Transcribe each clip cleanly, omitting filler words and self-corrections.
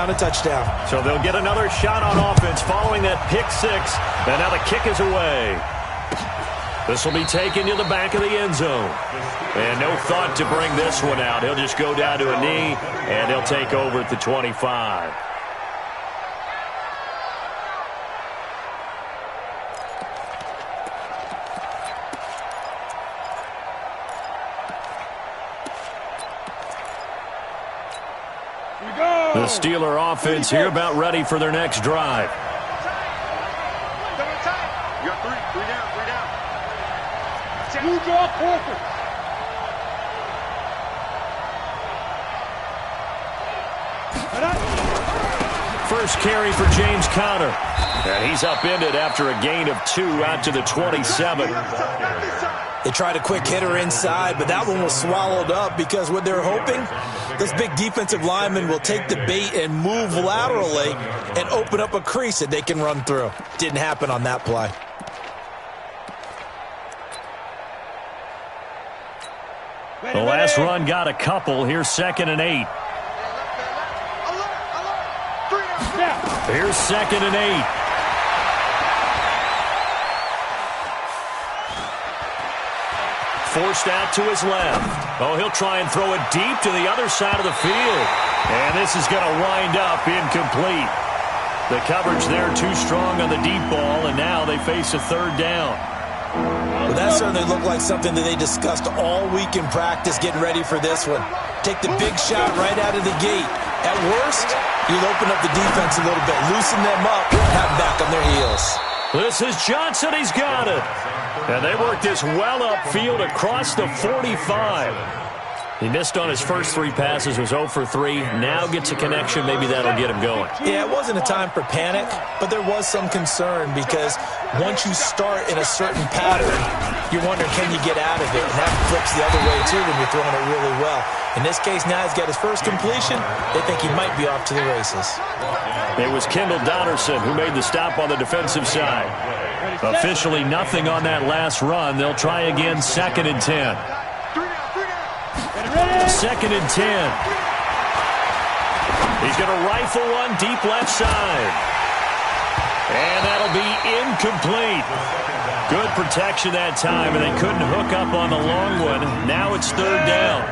down a touchdown. So they'll get another shot on offense following that pick six. And now the kick is away. This will be taken to the back of the end zone. And no thought to bring this one out. He'll just go down to a knee, and he'll take over at the 25. The Steeler offense here about ready for their next drive. You got three down. You draw quarter. First carry for James Conner. And he's upended after a gain of 2 out to the 27. They tried a quick hitter inside, but that one was swallowed up because what they're hoping, this big defensive lineman will take the bait and move laterally and open up a crease that they can run through. Didn't happen on that play. The last run got a couple. Here's 2nd and 8. Here's 2nd and 8. Forced out to his left. Oh, he'll try and throw it deep to the other side of the field. And this is going to wind up incomplete. The coverage there too strong on the deep ball, and now they face a 3rd down. Well, that certainly looked like something that they discussed all week in practice getting ready for this one. Take the big shot right out of the gate. At worst, you'll open up the defense a little bit, loosen them up, have them back on their heels. This is Johnson. He's got it. And they work this well upfield across the 45. He missed on his first 3 passes, was 0 for 3. Now gets a connection. Maybe that'll get him going. Yeah, it wasn't a time for panic, but there was some concern because once you start in a certain pattern, you're wondering, can you get out of it? And that flips the other way, too, when you're throwing it really well. In this case, now he's got his first completion. They think he might be off to the races. It was Kendall Donnerson who made the stop on the defensive side. Officially nothing on that last run. They'll try again, 2nd and 10. 2nd and 10. He's going to rifle one deep left side. And that'll be incomplete. Good protection that time, and they couldn't hook up on the long one. Now it's 3rd down.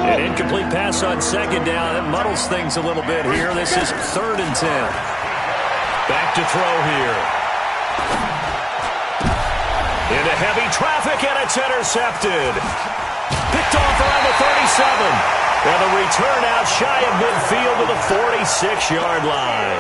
An incomplete pass on 2nd down. That muddles things a little bit here. This is 3rd and 10. Back to throw here. Into heavy traffic, and it's intercepted. Picked off around the 37. And the return out shy of midfield to the 46-yard line.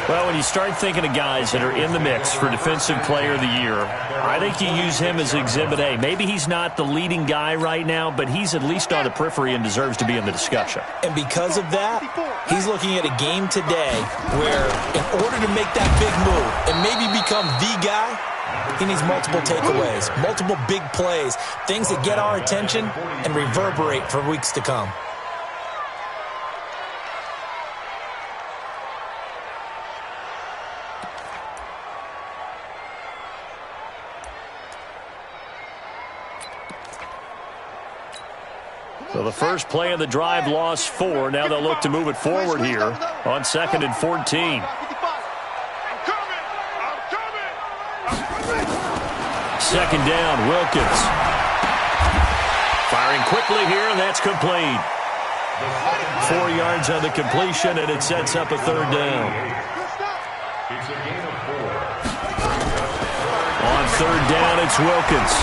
Well, when you start thinking of guys that are in the mix for Defensive Player of the Year, I think you use him as Exhibit A. Maybe he's not the leading guy right now, but he's at least on the periphery and deserves to be in the discussion. And because of that, he's looking at a game today where in order to make that big move and maybe become the guy, he needs multiple takeaways, multiple big plays, things that get our attention and reverberate for weeks to come. So the first play of the drive lost 4. Now they'll look to move it forward here on 2nd and 14. Second down, Wilkins. Firing quickly here, and that's complete. 4 yards on the completion, and it sets up a 3rd down. On 3rd down, it's Wilkins.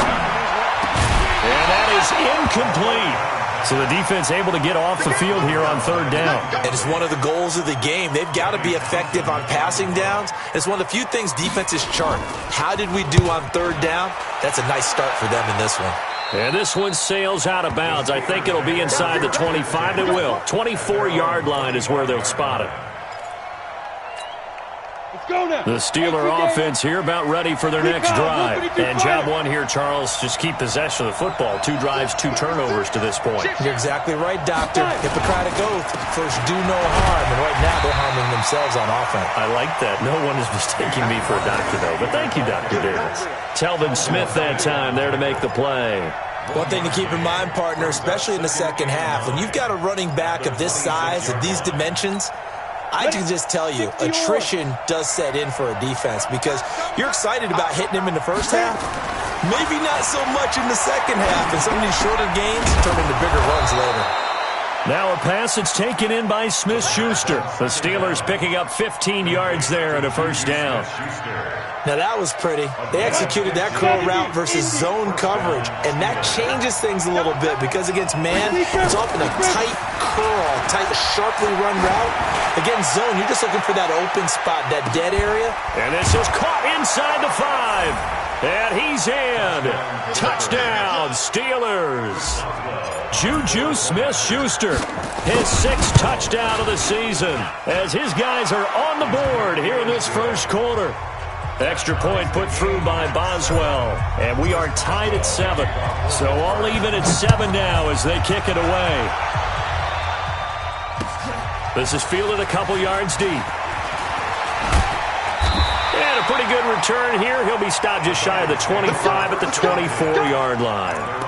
And that is incomplete. So the defense able to get off the field here on 3rd down. And it's one of the goals of the game. They've got to be effective on passing downs. It's one of the few things defenses chart. How did we do on 3rd down? That's a nice start for them in this one. And this one sails out of bounds. I think it'll be inside the 25. It will. 24-yard line is where they'll spot it. The Steeler offense here about ready for their next drive. And job one here, Charles, just keep possession of the football. 2 drives, 2 turnovers to this point. You're exactly right, Doctor. Hippocratic oath, first do no harm. And right now they're harming themselves on offense. I like that. No one is mistaking me for a doctor, though. But thank you, Dr. Davis. Telvin Smith that time there to make the play. One thing to keep in mind, partner, especially in the second half, when you've got a running back of this size, of these dimensions, I can just tell you, attrition does set in for a defense because you're excited about hitting him in the first half. Maybe not so much in the second half, and some of these shorter gains turn into bigger runs later. Now a pass that's taken in by Smith-Schuster. The Steelers picking up 15 yards there and a first down. Now that was pretty. They executed that curl route versus zone coverage, and that changes things a little bit because against man, it's often a tight curl, tight, sharply run route. Against zone, you're just looking for that open spot, that dead area. And this is caught inside the 5. And he's in. Touchdown, Steelers. Juju Smith-Schuster, his 6th touchdown of the season, as his guys are on the board here in this first quarter. Extra point put through by Boswell, and we are tied at 7. So all even at 7 now as they kick it away. This is fielded a couple yards deep. And a pretty good return here. He'll be stopped just shy of the 25 at the 24-yard line.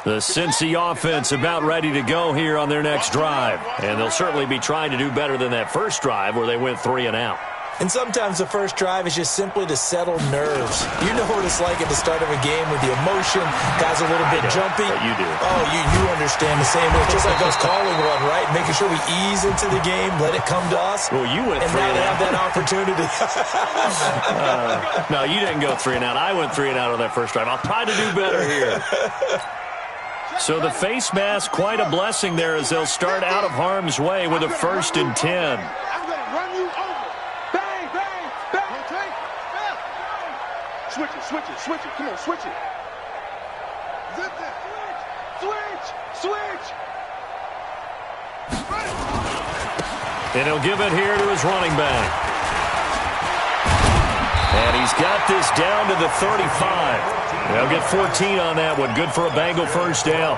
The Cincy offense about ready to go here on their next drive. And they'll certainly be trying to do better than that first drive where they went 3 and out. And sometimes the first drive is just simply to settle nerves. You know what it's like at the start of a game with the emotion, guys a little bit jumpy. You do. Oh, you understand the same way. It's just like us calling one, right? Making sure we ease into the game, let it come to us. Well, you went 3 and out. And now they have that opportunity. No, you didn't go 3 and out. I went 3 and out on that first drive. I'll try to do better here. So the face mask, quite a blessing there as they'll start out of harm's way with a 1st and 10. I'm going to run you over. Bang, bang, bang. Switch it, switch it, switch it. Come on, switch it. Zip that. Switch. And he'll give it here to his running back. And he's got this down to the 35. They'll get 14 on that one. Good for a Bengal first down.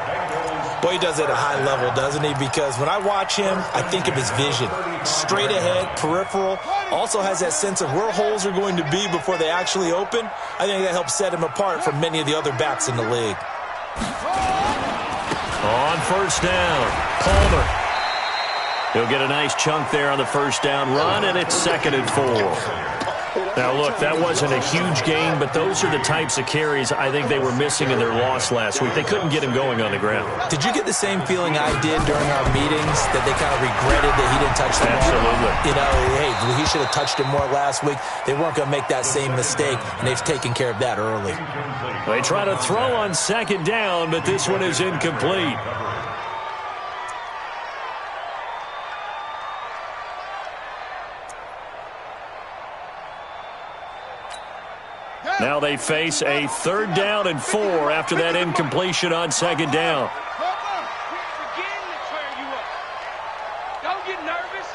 Boy, he does it at a high level, doesn't he? Because when I watch him, I think of his vision. Straight ahead, peripheral. Also has that sense of where holes are going to be before they actually open. I think that helps set him apart from many of the other backs in the league. On first down, Palmer. He'll get a nice chunk there on the first down run, and it's 2nd and 4. Now, look, that wasn't a huge gain, but those are the types of carries I think they were missing in their loss last week. They couldn't get him going on the ground. Did you get the same feeling I did during our meetings, that they kind of regretted that he didn't touch the ball? Absolutely. You know, hey, he should have touched him more last week. They weren't going to make that same mistake, and they've taken care of that early. They try to throw on 2nd down, but this one is incomplete. Now they face a 3rd down and 4 after that incompletion on 2nd down. Don't get nervous.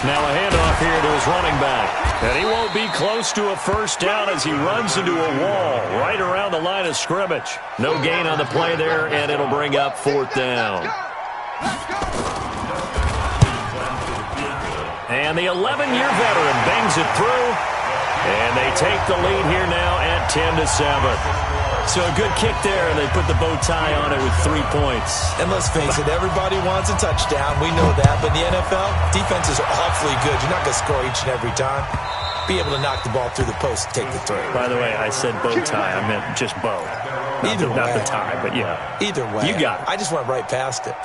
Now a handoff here to his running back. And he won't be close to a first down as he runs into a wall right around the line of scrimmage. No gain on the play there, and it'll bring up 4th down. And the 11-year veteran bangs it through. And they take the lead here now at 10-7. So a good kick there, and they put the bow tie on it with 3 points. And let's face it, everybody wants a touchdown. We know that. But in the NFL, defenses are awfully good. You're not going to score each and every time. Be able to knock the ball through the post and take the throw. By the way, I said bow tie. I meant just bow. Not the tie, but yeah. Either way. You got it. I just went right past it.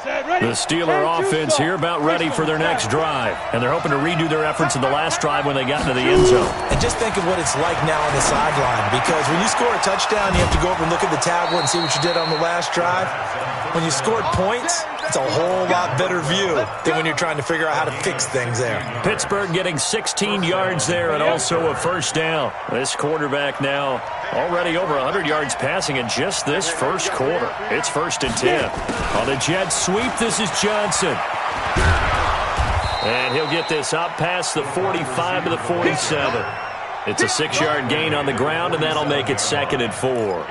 The Steeler offense here about ready for their next drive. And they're hoping to redo their efforts in the last drive when they got into the end zone. And just think of what it's like now on the sideline. Because when you score a touchdown, you have to go over and look at the tablet and see what you did on the last drive. When you scored points, it's a whole lot better view than when you're trying to figure out how to fix things there. Pittsburgh getting 16 yards there and also a first down. This quarterback now already over 100 yards passing in just this first quarter. It's 1st and 10. On the jet sweep, this is Johnson. And he'll get this up past the 45 to the 47. It's a 6-yard gain on the ground, and that'll make it 2nd and 4.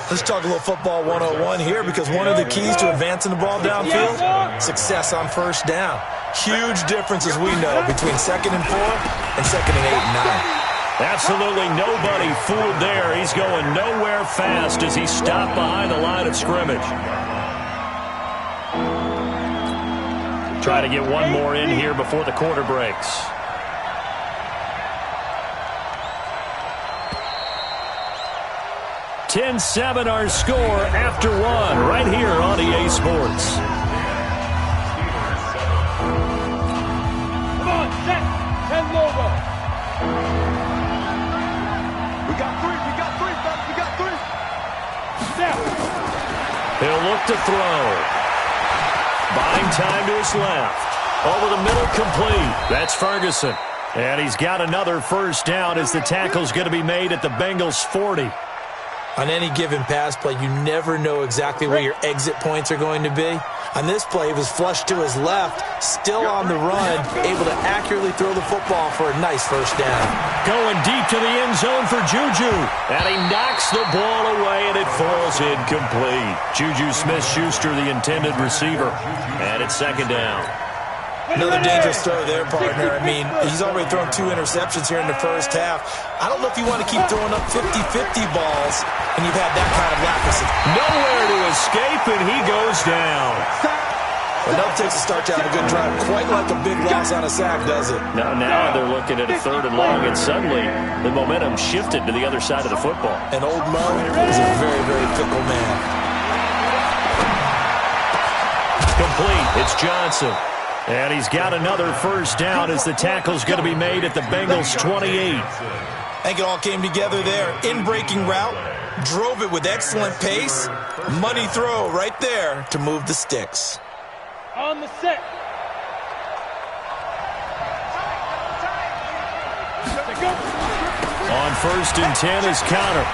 Let's talk a little football 101 here, because one of the keys to advancing the ball downfield, success on first down. Huge difference, as we know, between 2nd and 4 and 2nd and 8 and 9. Absolutely nobody fooled there. He's going nowhere fast as he's stopped behind the line of scrimmage. Try to get one more in here before the quarter breaks. $10-7 our score after one right here on EA Sports. Come on, set, 10 logo. We got three, fellas, we got three. Snap. He'll look to throw. Buying time to his left. Over the middle, complete. That's Ferguson. And he's got another first down as the tackle's going to be made at the Bengals' 40. On any given pass play, you never know exactly where your exit points are going to be. On this play, he was flushed to his left, still on the run, able to accurately throw the football for a nice first down. Going deep to the end zone for Juju. And he knocks the ball away, and it falls incomplete. Juju Smith-Schuster, the intended receiver. And it's 2nd down. Another dangerous throw there, partner. I mean, he's already thrown 2 interceptions here in the first half. I don't know if you want to keep throwing up 50-50 balls, and you've had that kind of lack of success. Nowhere to escape, and he goes down. Enough takes a start to have a good drive. Quite like a big loss on a sack, does it? Now they're looking at a 3rd and long, and suddenly the momentum shifted to the other side of the football. And old Mo is a very, very fickle man. Complete. It's Johnson. And he's got another first down as the tackle's going to be made at the Bengals' 28. I think it all came together there. In-breaking route, drove it with excellent pace. Money throw right there to move the sticks. On the set. On 1st and 10 is counter.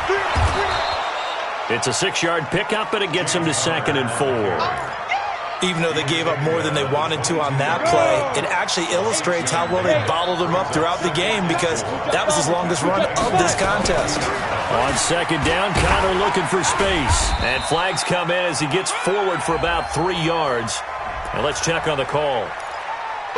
It's a 6-yard pickup, and it gets him to 2nd and 4. Even though they gave up more than they wanted to on that play, it actually illustrates how well they bottled him up throughout the game, because that was his longest run of this contest. On 2nd down, Connor looking for space. And flags come in as he gets forward for about 3 yards. And let's check on the call.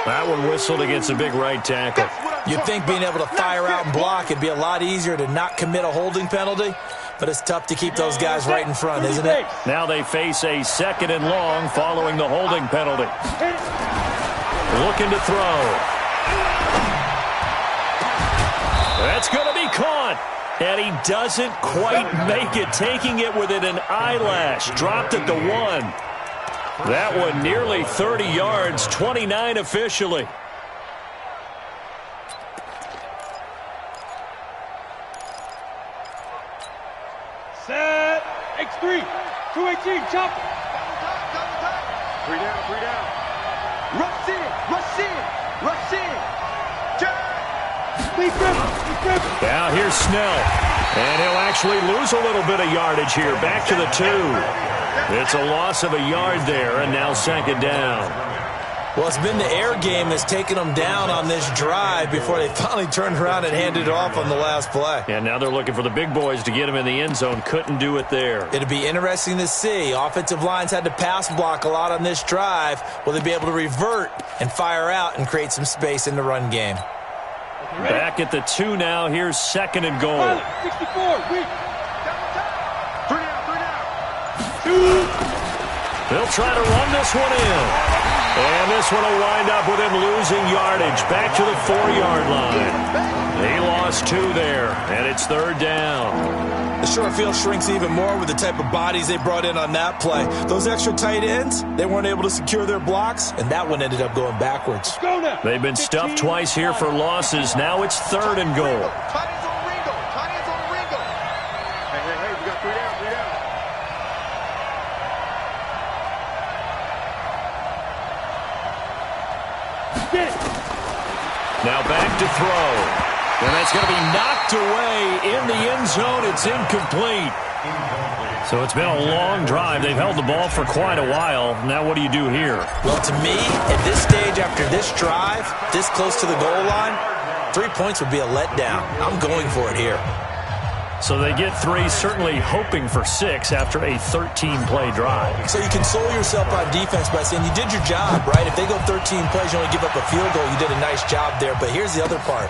That one whistled against a big right tackle. You'd think being able to fire out and block it'd be a lot easier to not commit a holding penalty, but it's tough to keep those guys right in front, isn't it? Now they face a 2nd and long following the holding penalty. Looking to throw. That's going to be caught. And he doesn't quite make it, taking it within an eyelash. Dropped at the 1. That one nearly 30 yards, 29 officially. Set. X3. 218. Chop. 3 down. Rush in. Now here's Snell. And he'll actually lose a little bit of yardage here. Back to the 2. It's a loss of a yard there, and now 2nd down. Well, it's been the air game that's taken them down on this drive before they finally turned around and handed it off on the last play. And now they're looking for the big boys to get him in the end zone. Couldn't do it there. It'll be interesting to see. Offensive lines had to pass block a lot on this drive. Will they be able to revert and fire out and create some space in the run game? Back at the 2 now. Here's 2nd and goal. 64. They'll try to run this one in. And this one will wind up with him losing yardage. Back to the 4-yard line. He lost 2 there, and it's 3rd down. The short field shrinks even more with the type of bodies they brought in on that play. Those extra tight ends, they weren't able to secure their blocks, and that one ended up going backwards. They've been stuffed twice here for losses. Now it's 3rd and goal. Hey, we got 3 down. Now back to throw. And that's going to be knocked away in the end zone. It's incomplete. So it's been a long drive. They've held the ball for quite a while. Now what do you do here? Well, to me, at this stage, after this drive, this close to the goal line, 3 points would be a letdown. I'm going for it here. So they get 3, certainly hoping for 6 after a 13-play drive. So you console yourself on defense by saying you did your job, right? If they go 13 plays, you only give up a field goal, you did a nice job there. But here's the other part.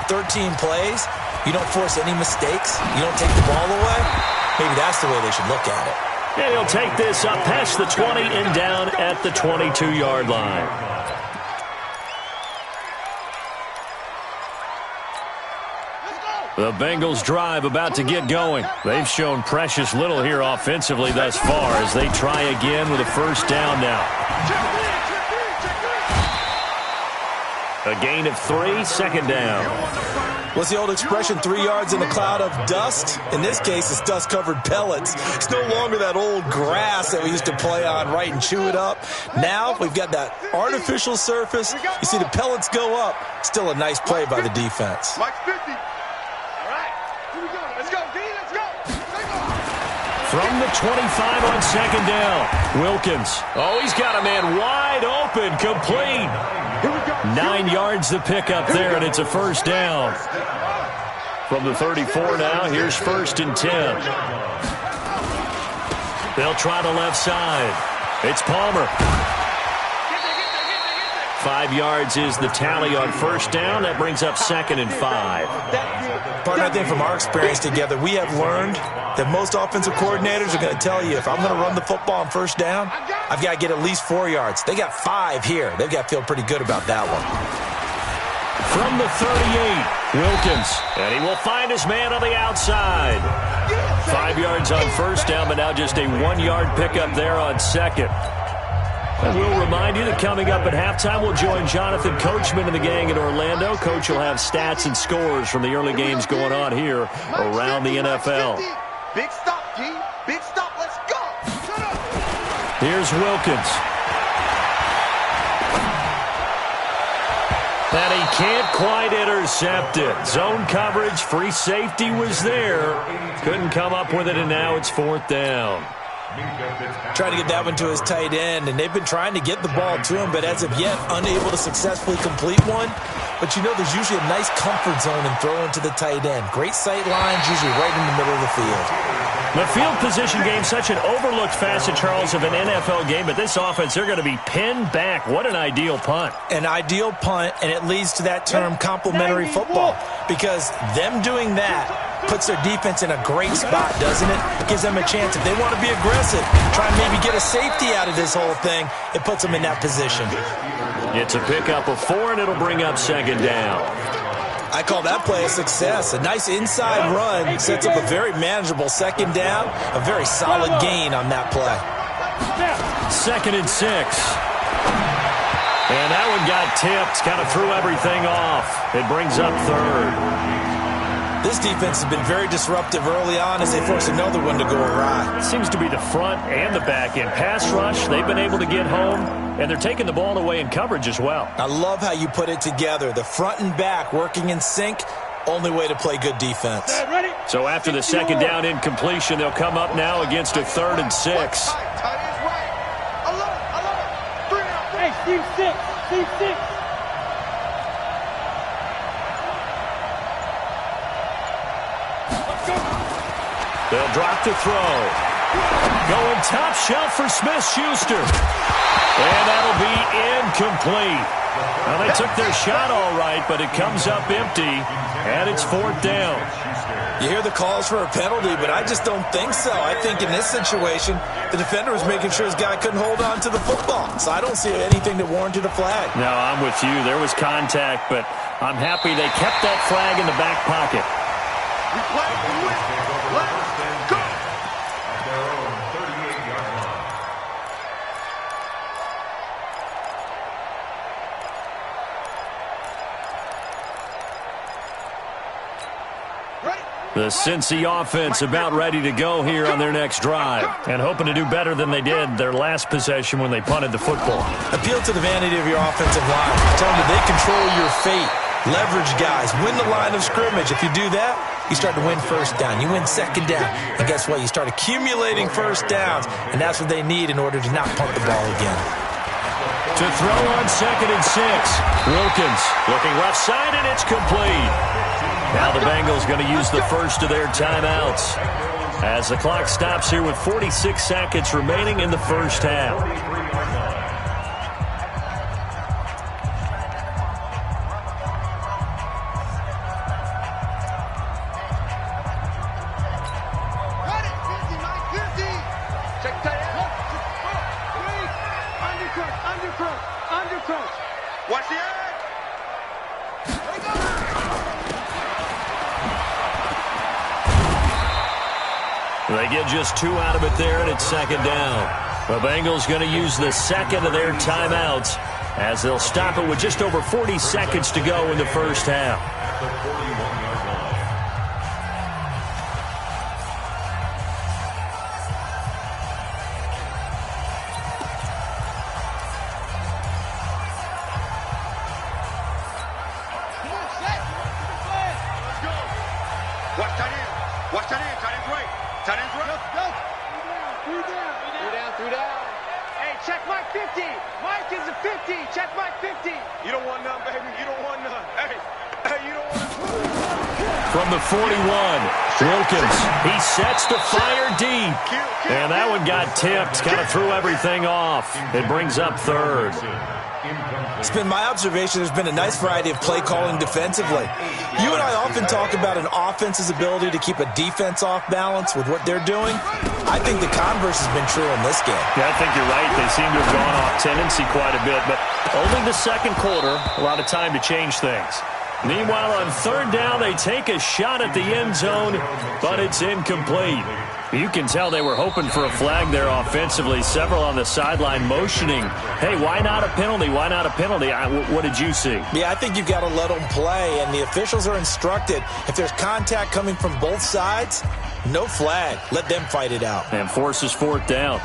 13 plays, you don't force any mistakes, you don't take the ball away. Maybe that's the way they should look at it. And he'll take this up past the 20 and down at the 22-yard line. The Bengals drive about to get going. They've shown precious little here offensively thus far as they try again with a first down now. A gain of 3, second down. What's the old expression, 3 yards in a cloud of dust? In this case, it's dust-covered pellets. It's no longer that old grass that we used to play on, right, and chew it up. Now we've got that artificial surface. You see the pellets go up. Still a nice play by the defense. Mike 50. From the 25 on second down, Wilkins. Oh, he's got a man wide open, complete. 9 yards the pickup there, and it's a first down. From the 34 now, here's first and 10. They'll try the left side. It's Palmer. 5 yards is the tally on first down. That brings up second and 5. Partner, I think from our experience together, we have learned that most offensive coordinators are going to tell you, if I'm going to run the football on first down, I've got to get at least 4 yards. They got 5 here. They've got to feel pretty good about that one. From the 38, Wilkins. And he will find his man on the outside. 5 yards on first down, but now just a 1-yard pickup there on second. And we'll remind you that coming up at halftime, we'll join Jonathan Coachman and the gang in Orlando. Coach will have stats and scores from the early games going on here around the NFL. Big stop, G. Big stop. Let's go. Here's Wilkins. And he can't quite intercept it. Zone coverage, free safety was there. Couldn't come up with it, and now it's fourth down. Trying to get that one to his tight end, and they've been trying to get the ball to him, but as of yet, unable to successfully complete one. But you know there's usually a nice comfort zone in throwing to the tight end. Great sight lines, usually right in the middle of the field. The field position game, such an overlooked facet, Charles, of an NFL game, but this offense, they're going to be pinned back. What an ideal punt. An ideal punt, and it leads to that term complementary football, because them doing that puts their defense in a great spot, doesn't it? Gives them a chance. If they want to be aggressive, try and maybe get a safety out of this whole thing, it puts them in that position. It's a pickup of 4, and it'll bring up second down. I call that play a success. A nice inside run sets up a very manageable second down, a very solid gain on that play. Second and 6. And that one got tipped, kind of threw everything off. It brings up third. This defense has been very disruptive early on as they force another one to go awry. It seems to be the front and the back end. Pass rush, they've been able to get home, and they're taking the ball away in coverage as well. I love how you put it together. The front and back working in sync, only way to play good defense. So after the second down incompletion, they'll come up now against a 3rd and 6. I love it. Hey, Steve 6. They'll drop to throw. Going top shelf for Smith-Schuster. And that'll be incomplete. Well, they took their shot all right, but it comes up empty, and it's fourth down. You hear the calls for a penalty, but I just don't think so. I think in this situation, the defender was making sure his guy couldn't hold on to the football. So I don't see anything that warranted a flag. No, I'm with you. There was contact, but I'm happy they kept that flag in the back pocket. We play to win. Let's go. The Cincy offense about ready to go here on their next drive and hoping to do better than they did their last possession when they punted the football. Appeal to the vanity of your offensive line. Tell them that they control your fate. Leverage guys. Win the line of scrimmage. If you do that, you start to win first down. You win second down. And guess what? You start accumulating first downs, and that's what they need in order to not punt the ball again. To throw on 2nd and 6. Wilkins looking left side, and it's complete. Now the Bengals going to use the first of their timeouts as the clock stops here with 46 seconds remaining in the first half. Watch the edge. They get just 2 out of it there, and it's 2nd down. The Bengals going to use the second of their timeouts as they'll stop it with just over 40 seconds to go in the first half. From the 41, Wilkins, he sets to fire deep. And that one got tipped, kind of threw everything off. It brings up 3rd. It's been my observation there's been a nice variety of play calling defensively. You and I often talk about an offense's ability to keep a defense off balance with what they're doing. I think the converse has been true in this game. Yeah, I think you're right. They seem to have gone off tendency quite a bit, but only the second quarter, a lot of time to change things. Meanwhile, on 3rd down, they take a shot at the end zone, but it's incomplete. You can tell they were hoping for a flag there offensively. Several on the sideline motioning, hey, why not a penalty? Why not a penalty? What did you see? Yeah, I think you've got to let them play, and the officials are instructed if there's contact coming from both sides, no flag. Let them fight it out. And forces 4th down.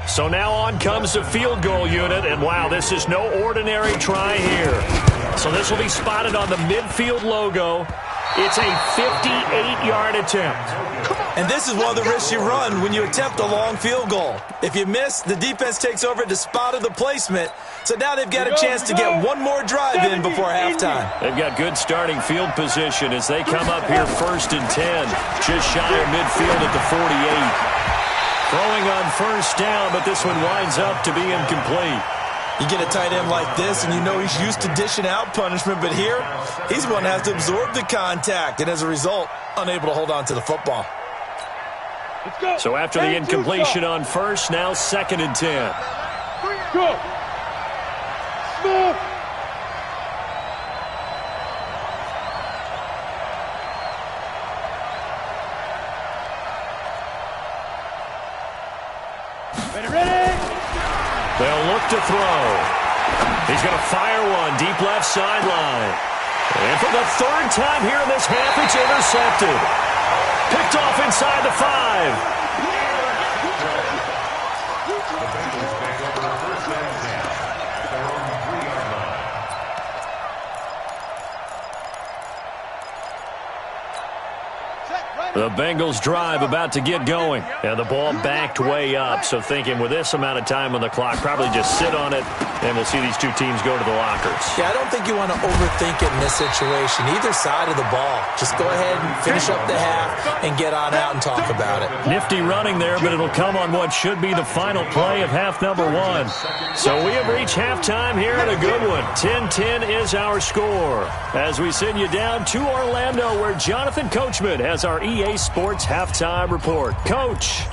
So now on comes the field goal unit, and wow, this is no ordinary try here. So this will be spotted on the midfield logo. It's a 58-yard attempt. And this is one of the risks you run when you attempt a long field goal. If you miss, the defense takes over to spot of the placement. So now they've got a chance to get one more drive in before halftime. They've got good starting field position as they come up here 1st and 10, just shy of midfield at the 48. Throwing on 1st down, but this one winds up to be incomplete. You get a tight end like this, and you know he's used to dishing out punishment, but here, he's one that has to absorb the contact, and as a result, unable to hold on to the football. So after the incompletion on 1st, now 2nd and 10. Go. Smith. They'll look to throw. He's going to fire one deep left sideline. And for the 3rd time here in this half, it's intercepted. Picked off inside the 5. The Bengals drive about to get going. And the ball backed way up. So thinking with this amount of time on the clock, probably just sit on it, and we'll see these two teams go to the lockers. Yeah, I don't think you want to overthink it in this situation. Either side of the ball. Just go ahead and finish up the half and get on out and talk about it. Nifty running there, but it'll come on what should be the final play of half number 1. So we have reached halftime here at a good one. 10-10 is our score. As we send you down to Orlando, where Jonathan Coachman has our EA Sports Halftime Report. Coach.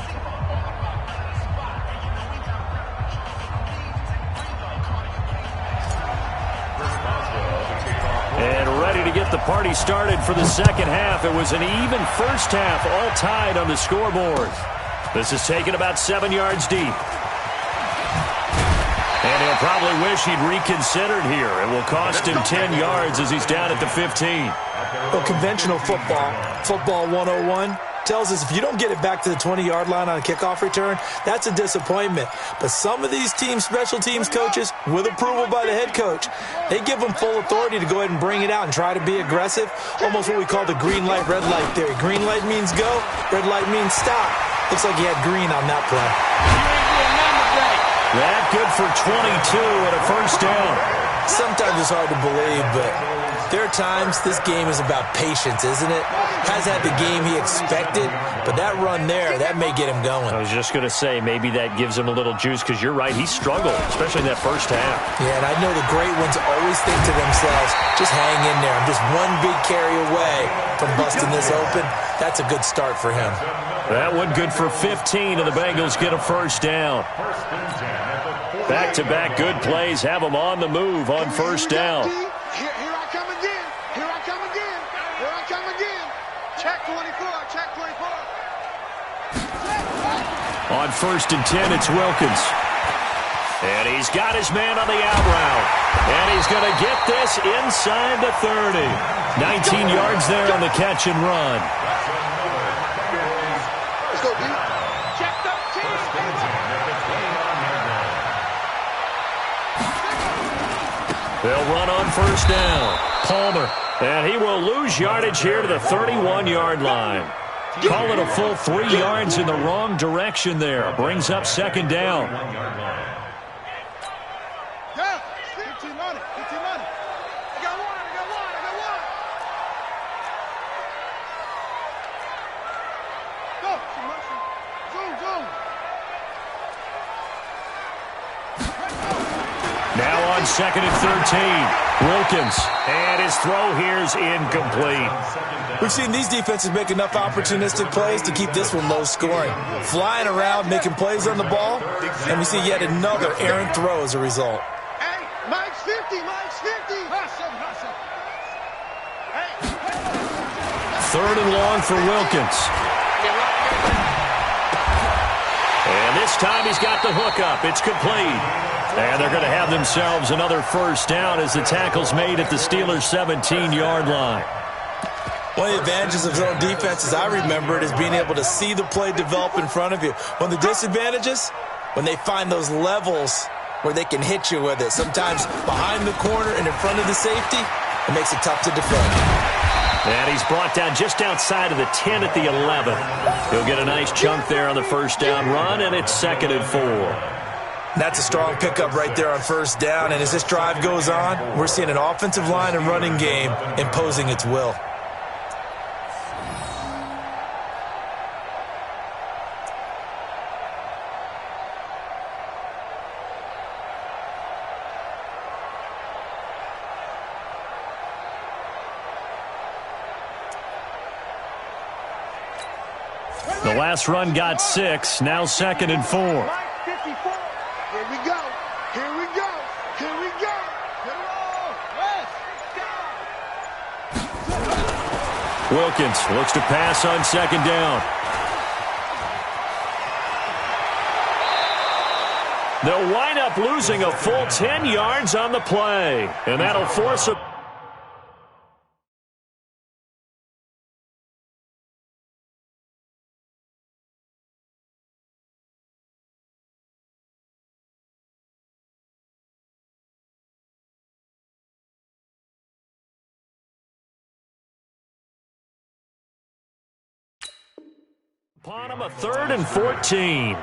And ready to get the party started for the second half. It was an even first half, all tied on the scoreboard. This is taken about 7 yards deep. And he'll probably wish he'd reconsidered here. It will cost him 10 yards as he's down at the 15. Well, conventional football 101, tells us if you don't get it back to the 20-yard line on a kickoff return, that's a disappointment. But some of these special teams coaches, with approval by the head coach, they give them full authority to go ahead and bring it out and try to be aggressive, almost what we call the green light, red light theory. Green light means go, red light means stop. Looks like he had green on that play. That good for 22 and a first down. Sometimes it's hard to believe, but there are times this game is about patience, isn't it? Has had the game he expected, but that run there, that may get him going. I was just going to say, maybe that gives him a little juice, because you're right, he struggled, especially in that first half. Yeah, and I know the great ones always think to themselves, just hang in there. I'm just one big carry away from busting this open. That's a good start for him. That one good for 15, and the Bengals get a first down. Back-to-back good plays have them on the move on first down. Here I come again. Here I come again. Here I come again. Check 24. Check 24. On first and 10, it's Wilkins. And he's got his man on the out route. And he's going to get this inside the 30. 19 yards there on the catch and run. Let's go, D. Check 13. They'll run on first down. Palmer. And he will lose yardage here to the 31-yard line. Call it a full 3 yards in the wrong direction there. Brings up second down. Yeah. 15 on it. 15 on it. I got one. I got one. I got one. Go. Zoom, zoom. Now on second and 13, Wilkins. And his throw here is incomplete. We've seen these defenses make enough opportunistic plays to keep this one low scoring. Flying around, making plays on the ball, and we see yet another errant throw as a result. Hey, Mike's 50. Mike's 50. Hey. Third and long for Wilkins. And this time he's got the hook up. It's complete. And they're going to have themselves another first down as the tackle's made at the Steelers' 17-yard line. One of the advantages of zone defense, as I remember it, is being able to see the play develop in front of you. One of the disadvantages, when they find those levels where they can hit you with it. Sometimes behind the corner and in front of the safety, it makes it tough to defend. And he's brought down just outside of the 10 at the 11. He'll get a nice chunk there on the first down run, and it's second and 4. That's a strong pickup right there on first down. And as this drive goes on, we're seeing an offensive line and running game imposing its will. The last run got 6. Now second and 4. 54. Here we go. Here we go. Here we go. Wilkins looks to pass on second down. They'll wind up losing a full 10 yards on the play. And that'll force a... Upon him, a third and 14.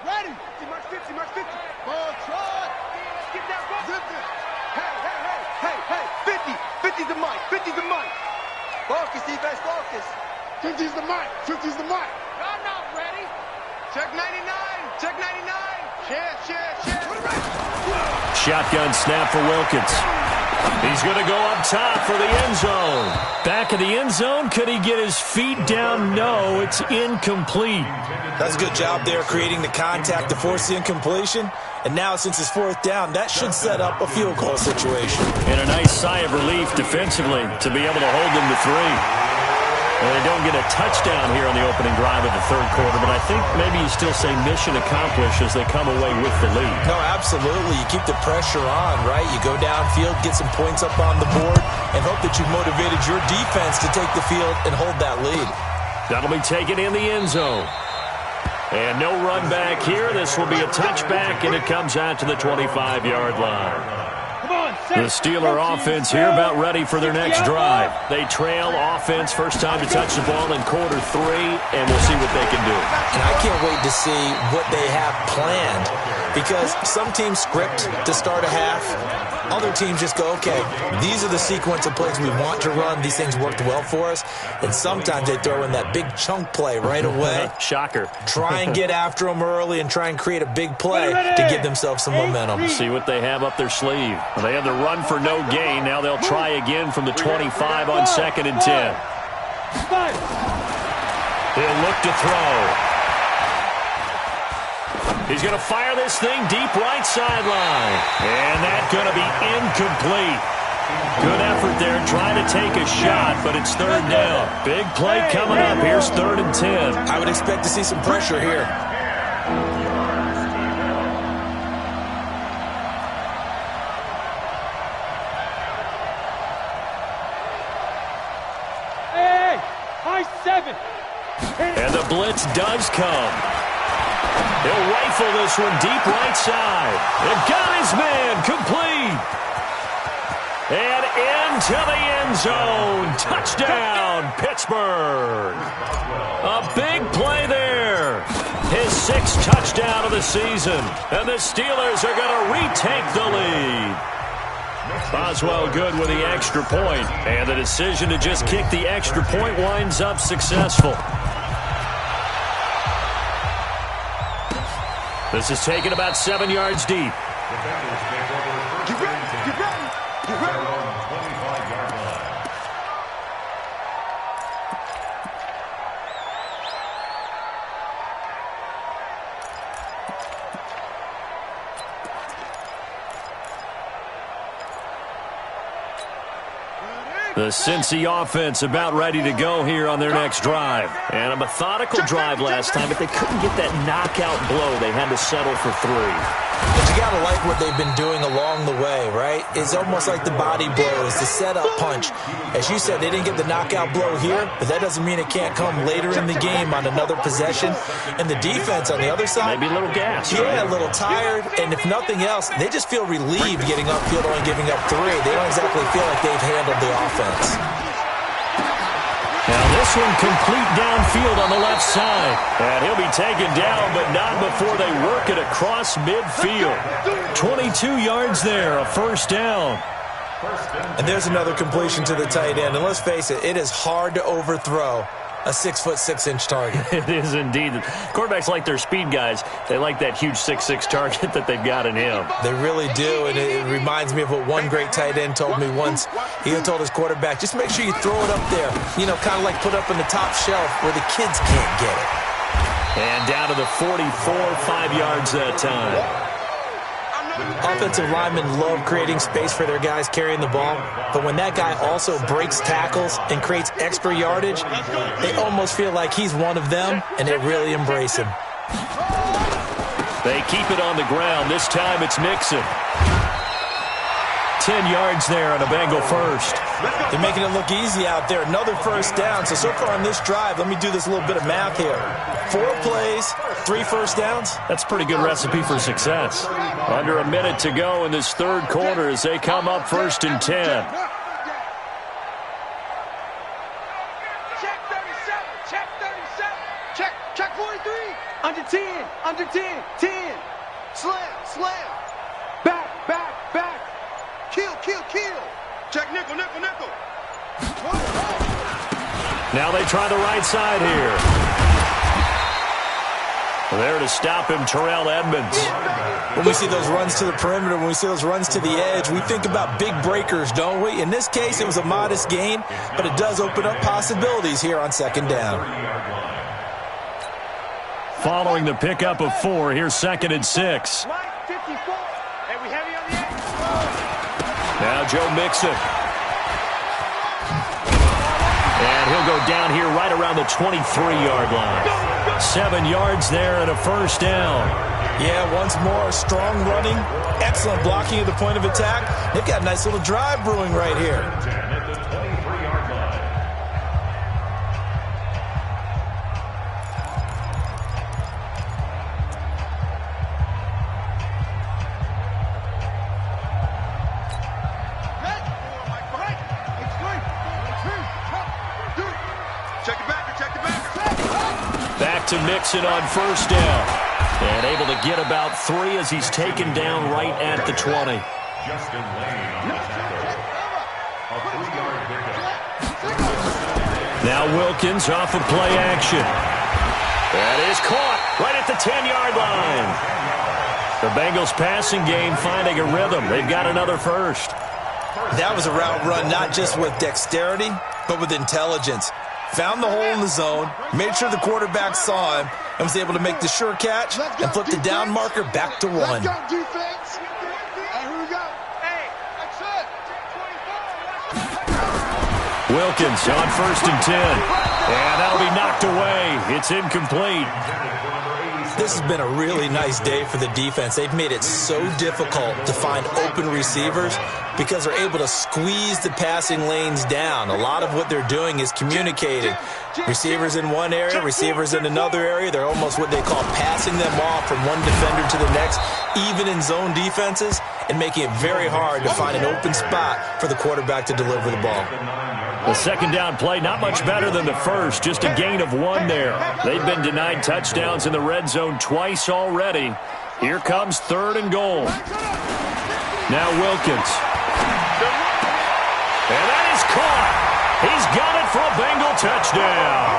Ready. 50, March 50. Ball trot. Get that ball. Zip it. Hey. 50's the mic. 50's the mic. Focus, defense, focus. 50's the mic. 50's the mic. I'm not ready. Check 99. Check 99. Share. Shotgun snap for Wilkins. He's going to go up top for the end zone. Back of the end zone. Could he get his feet down? No, it's incomplete. That's a good job there creating the contact to force the incompletion. And now since it's fourth down, that should set up a field goal situation. And a nice sigh of relief defensively to be able to hold them to 3. Well, they don't get a touchdown here on the opening drive of the third quarter, but I think maybe you still say mission accomplished as they come away with the lead. No, absolutely. You keep the pressure on, right? You go downfield, get some points up on the board, and hope that you've motivated your defense to take the field and hold that lead. That'll be taken in the end zone. And no run back here. This will be a touchback, and it comes out to the 25-yard line. The Steeler offense here about ready for their next drive. They trail offense, first time to touch the ball in quarter 3, and we'll see what they can do. And I can't wait to see what they have planned, because some teams script to start a half. Other teams just go, okay, these are the sequence of plays we want to run. These things worked well for us. And sometimes they throw in that big chunk play right away. Shocker. Try and get after them early and try and create a big play to give themselves some momentum. See what they have up their sleeve. Well, they had the run for no gain. Now they'll try again from the 25 on 2nd and 10. He'll look to throw. He's going to fire this thing deep right sideline. And that's going to be incomplete. Good effort there trying to take a shot, but it's third down. Big play coming up. Here's 3rd and 10. I would expect to see some pressure here. Hey, high 7. And the blitz does come. He'll rifle this one deep right side. It got his man complete. And into the end zone. Touchdown, Pittsburgh. A big play there. His 6th touchdown of the season. And the Steelers are going to retake the lead. Boswell good with the extra point. And the decision to just kick the extra point winds up successful. This is taken about 7 yards deep. Get ready, get ready, get ready. The Cincy offense about ready to go here on their next drive. And a methodical drive last time, but they couldn't get that knockout blow. They had to settle for 3. But you got to like what they've been doing along the way, right? It's almost like the body blows, the setup punch. As you said, they didn't get the knockout blow here, but that doesn't mean it can't come later in the game on another possession. And the defense on the other side, maybe a little gas. Yeah, a little tired. And if nothing else, they just feel relieved getting upfield, only giving up 3. They don't exactly feel like they've handled the offense. Now this one complete downfield on the left side. And he'll be taken down, but not before they work it across midfield. 22 yards there, a first down. And there's another completion to the tight end. And let's face it, it is hard to overthrow a 6'6" target. It is indeed. Quarterbacks like their speed guys. They like that huge 6'6" target that they've got in him. They really do, and it reminds me of what one great tight end told me once. He told his quarterback, just make sure you throw it up there, you know, kind of like put up in the top shelf where the kids can't get it. And down to the 44, 5 yards that time. Offensive linemen love creating space for their guys carrying the ball, but when that guy also breaks tackles and creates extra yardage, they almost feel like he's one of them, and they really embrace him. They keep it on the ground. This time it's Mixon. 10 yards there on a Bengal first. They're making it look easy out there. Another first down. So far on this drive, let me do this little bit of math here. 4 plays, 3 first downs. That's a pretty good recipe for success. Under a minute to go in this third quarter as they come up 1st and 10. Check 37, check 37. Check 43. Under 10, under 10, 10. Slam. Back. Kill. Check nickel. Now they try the right side here. There to stop him, Terrell Edmonds. When we see those runs to the perimeter, when we see those runs to the edge, we think about big breakers, don't we? In this case, it was a modest gain, but it does open up possibilities here on second down. Following the pickup of 4, here's 2nd and 6. Now Joe Mixon. And he'll go down here right around the 23-yard line. 7 yards there and a first down. Yeah, once more, strong running, excellent blocking at the point of attack. They've got a nice little drive brewing right here. Back to Mixon on first down. And able to get about 3 as he's taken down right at the 20. Now Wilkins off of play action. That is caught right at the 10-yard line. The Bengals passing game finding a rhythm. They've got another first. That was a route run not just with dexterity, but with intelligence. Found the hole in the zone, made sure the quarterback saw him, and was able to make the sure catch and flip the down marker back to 1. Let's go, defense. Hey, here we go. Hey, that's it. Wilkins on 1st and 10. And that'll be knocked away. It's incomplete. This has been a really nice day for the defense. They've made it so difficult to find open receivers because they're able to squeeze the passing lanes down. A lot of what they're doing is communicating. Receivers in one area, receivers in another area. They're almost what they call passing them off from one defender to the next, even in zone defenses, and making it very hard to find an open spot for the quarterback to deliver the ball. The second down play, not much better than the first, just a gain of 1 there. They've been denied touchdowns in the red zone twice already. Here comes 3rd and goal. Now Wilkins. And that is caught. He's got it for a Bengal touchdown.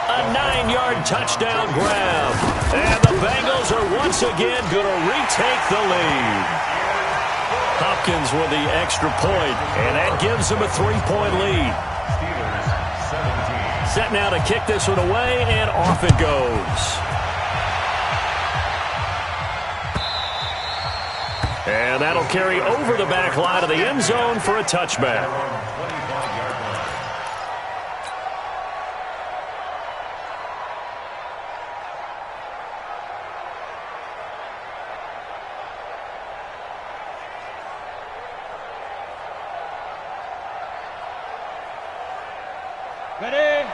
A 9-yard touchdown grab. And the Bengals are once again going to retake the lead. Hopkins with the extra point, and that gives them a 3-point lead. Set now to kick this one away, and off it goes. And that'll carry over the back line of the end zone for a touchback.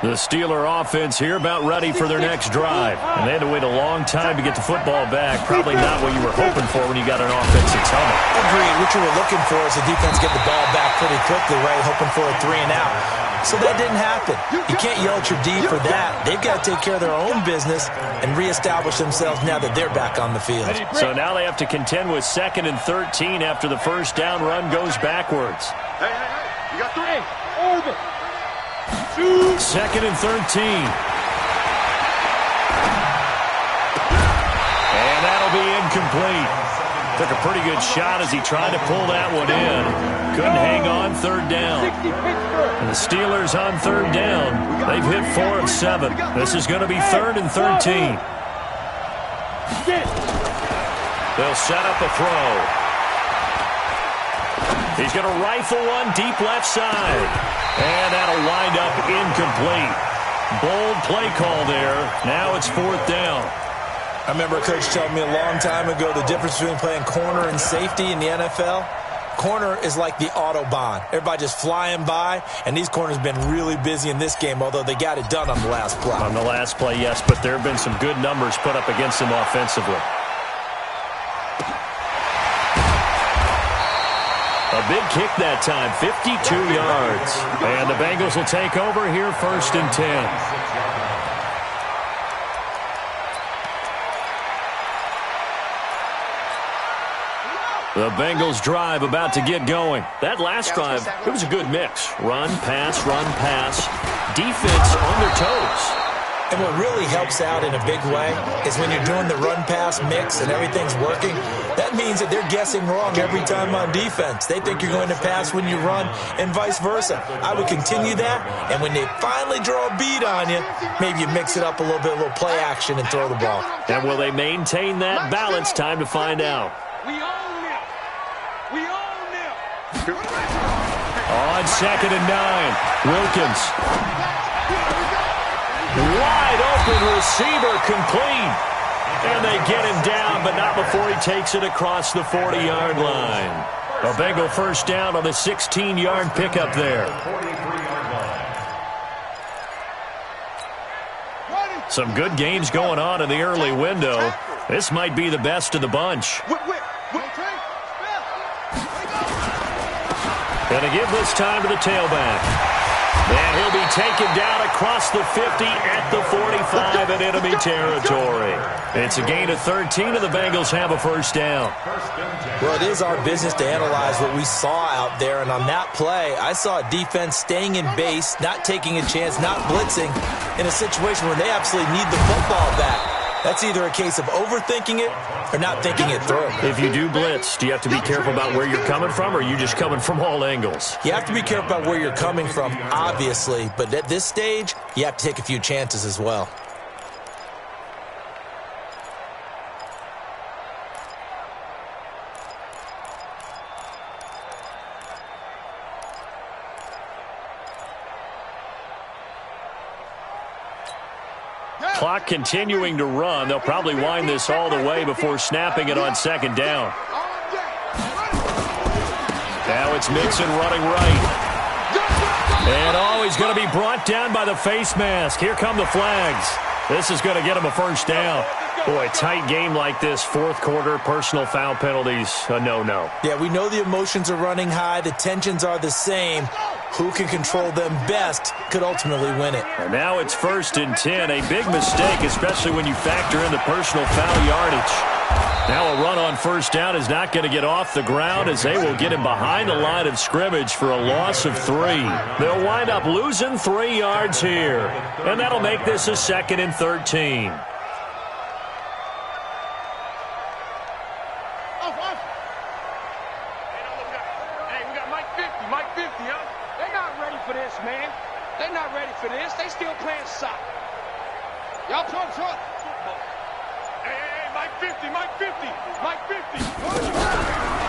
The Steeler offense here about ready for their next drive. And they had to wait a long time to get the football back. Probably not what you were hoping for when you got an offensive tunnel. Agreed. What you were looking for is the defense get the ball back pretty quickly, right? Hoping for a 3 and out. So that didn't happen. You can't yell at your D for that. They've got to take care of their own business and reestablish themselves now that they're back on the field. So now they have to contend with 2nd and 13 after the first down run goes backwards. Hey, you got 3. Over. 2nd and 13. And that'll be incomplete. Took a pretty good shot as he tried to pull that one in. Couldn't hang on 3rd down. And the Steelers on 3rd down. They've hit 4 of 7. This is going to be 3rd and 13. They'll set up a throw. He's going to rifle one deep left side. And that'll wind up incomplete. Bold play call there. Now it's 4th down. I remember a coach telling me a long time ago the difference between playing corner and safety in the NFL. Corner is like the Autobahn. Everybody just flying by, and these corners have been really busy in this game, although they got it done on the last play. On the last play, yes, but there have been some good numbers put up against them offensively. A big kick that time, 52 yards. And the Bengals will take over here 1st and 10. The Bengals drive about to get going. That last drive, it was a good mix. Run, pass, defense on their toes. And what really helps out in a big way is when you're doing the run-pass mix and everything's working, that means that they're guessing wrong every time on defense. They think you're going to pass when you run and vice versa. I would continue that, and when they finally draw a beat on you, maybe you mix it up a little bit, a little play action, and throw the ball. And will they maintain that balance? Time to find out. We own them. We own them. On 2nd and 9, Wilkins. Wide open receiver, complete. And they get him down, but not before he takes it across the 40-yard line. A Bengal first down on the 16-yard pickup there. Some good games going on in the early window. This might be the best of the bunch. Gonna give this time to the tailback. And he'll be taken down across the 50 at the 45 in enemy territory. It's a gain of 13, and the Bengals have a first down. Well, it is our business to analyze what we saw out there, and on that play, I saw a defense staying in base, not taking a chance, not blitzing, in a situation where they absolutely need the football back. That's either a case of overthinking it or not thinking it through. If you do blitz, do you have to be careful about where you're coming from, or are you just coming from all angles? You have to be careful about where you're coming from, obviously, but at this stage, you have to take a few chances as well. Clock continuing to run. They'll probably wind this all the way before snapping it on 2nd down. Now it's Mixon running right. And he's going to be brought down by the face mask. Here come the flags. This is going to get him a first down. Boy, tight game like this, fourth quarter, personal foul penalties, a no-no. Yeah, we know the emotions are running high. The tensions are the same. Who can control them best could ultimately win it. And now it's 1st and 10. A big mistake, especially when you factor in the personal foul yardage. Now a run on first down is not going to get off the ground, as they will get him behind the line of scrimmage for a loss of 3. They'll wind up losing 3 yards here. And that'll make this a 2nd and 13. Y'all talk. Hey, Mike 50, Mike 50, Mike 50.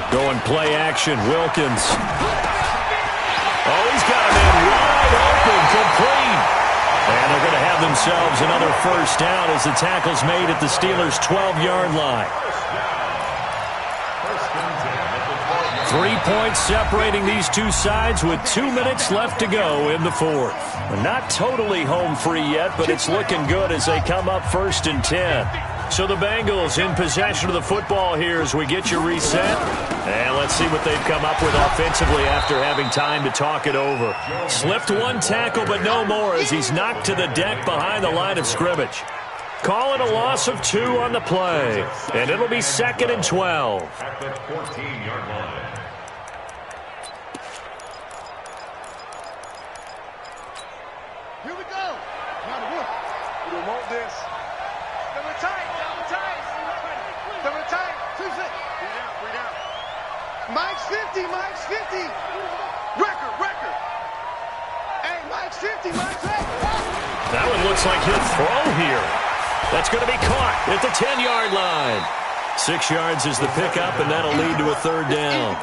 Going play action, Wilkins. Oh, he's got him in wide open, complete. And they're going to have themselves another first down as the tackle's made at the Steelers' 12-yard line. 3 points separating these two sides with 2 minutes left to go in the fourth. Not totally home free yet, but it's looking good as they come up 1st and 10. So the Bengals in possession of the football here as we get you reset. And let's see what they've come up with offensively after having time to talk it over. Slipped one tackle, but no more as he's knocked to the deck behind the line of scrimmage. Call it a loss of 2 on the play. And it'll be 2nd and 12. At the 14-yard line. Here we go. Now to work. We don't want this. Double tight. Double tight. 2-6. Breathe out. Mike's 50. Record. Hey, Mike's 50. That one looks like he'll throw here. That's going to be caught at the 10-yard line. 6 yards is the pickup, and that'll lead to a 3rd down.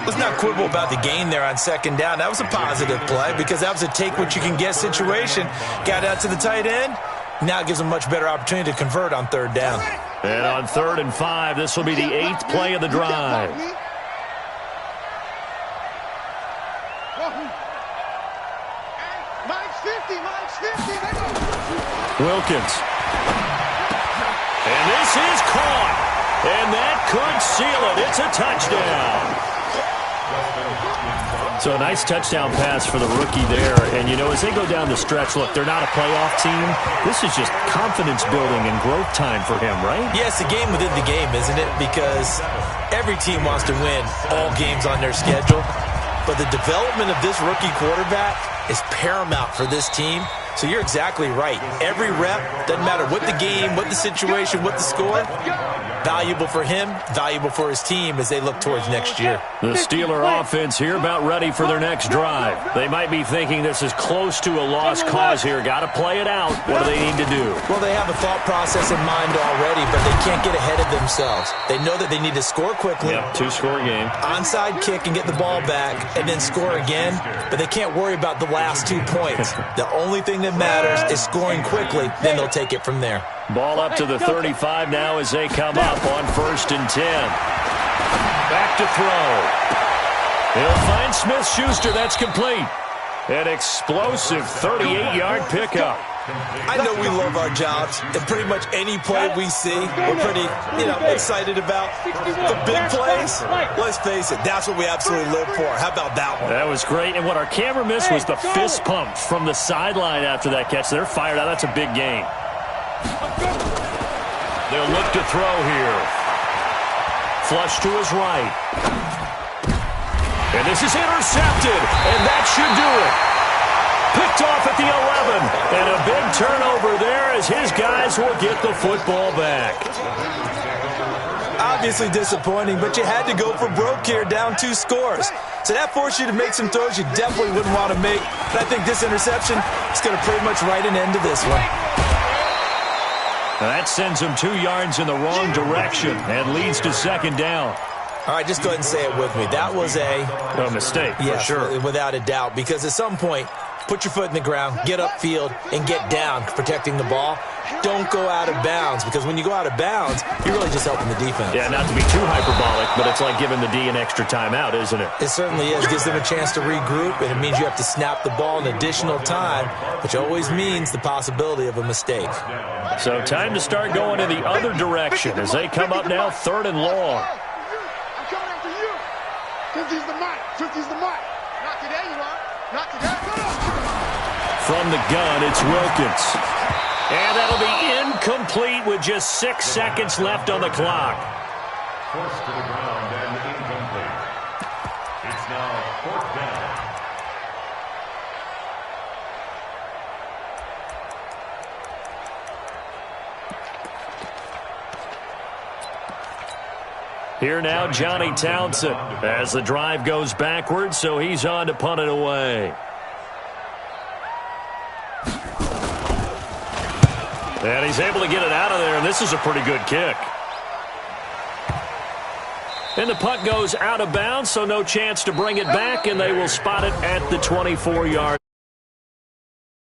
Let's not quibble about the gain there on 2nd down. That was a positive play because that was a take-what-you-can-get situation. Got out to the tight end. Now it gives them a much better opportunity to convert on 3rd down. And on 3rd and 5, this will be the 8th play of the drive. Mike's 50. Wilkins. And this is caught. And that could seal it. It's a touchdown. So a nice touchdown pass for the rookie there. And, you know, as they go down the stretch, look, they're not a playoff team. This is just confidence building and growth time for him, right? Yeah, it's a game within the game, isn't it? Because every team wants to win all games on their schedule. but the development of this rookie quarterback is paramount for this team. So you're exactly right. Every rep, doesn't matter what the game, what the situation, what the score, valuable for him, valuable for his team as they look towards next year. The Steeler offense here about ready for their next drive. They might be thinking this is close to a lost cause here. Got to play it out. What do they need to do? Well, they have a thought process in mind already, but they can't get ahead of themselves. They know that they need to score quickly. Yep, two-score game. Onside kick and get the ball back and then score again, but they can't worry about the last 2 points. The only thing that matters is scoring quickly, then they'll take it from there. Ball up to the 35 now as they come up on 1st and 10. Back to throw. He'll find Smith-Schuster. That's complete. An explosive 38-yard pickup. I know we love our jobs, and pretty much any play we see, we're pretty, excited about. The big plays, let's face it, that's what we absolutely live for. How about that one? That was great, and what our camera missed was the fist pump from the sideline after that catch. They're fired out. That's a big gain. They'll look to throw here. Flush to his right. And this is intercepted, and that should do it. Picked off at the 11, and a big turnover there as his guys will get the football back. Obviously disappointing, but you had to go for broke here, down 2 scores. So that forced you to make some throws you definitely wouldn't want to make. But I think this interception is going to pretty much write an end to this one. That sends him 2 yards in the wrong direction and leads to 2nd down. All right, just go ahead and say it with me. That was a mistake, for sure. Without a doubt, because at some point, put your foot in the ground, get upfield, and get down, protecting the ball. Don't go out of bounds, because when you go out of bounds, you're really just helping the defense. Yeah, not to be too hyperbolic, but it's like giving the D an extra timeout, isn't it? It certainly is. Gives them a chance to regroup, and it means you have to snap the ball an additional time, which always means the possibility of a mistake. So time to start going in the other direction as they come up now 3rd and long. I'm coming after you. 50's the mic. 50's the mic. Not today, you are. Not today. From the gun, it's Wilkins. And that'll be incomplete with just 6 seconds left on the clock. Forced to the ground and incomplete. It's now 4th down. Here now, Johnny Townsend as the drive goes backwards, so he's on to punt it away. And he's able to get it out of there, and this is a pretty good kick. And the punt goes out of bounds, so no chance to bring it back, and they will spot it at the 24-yard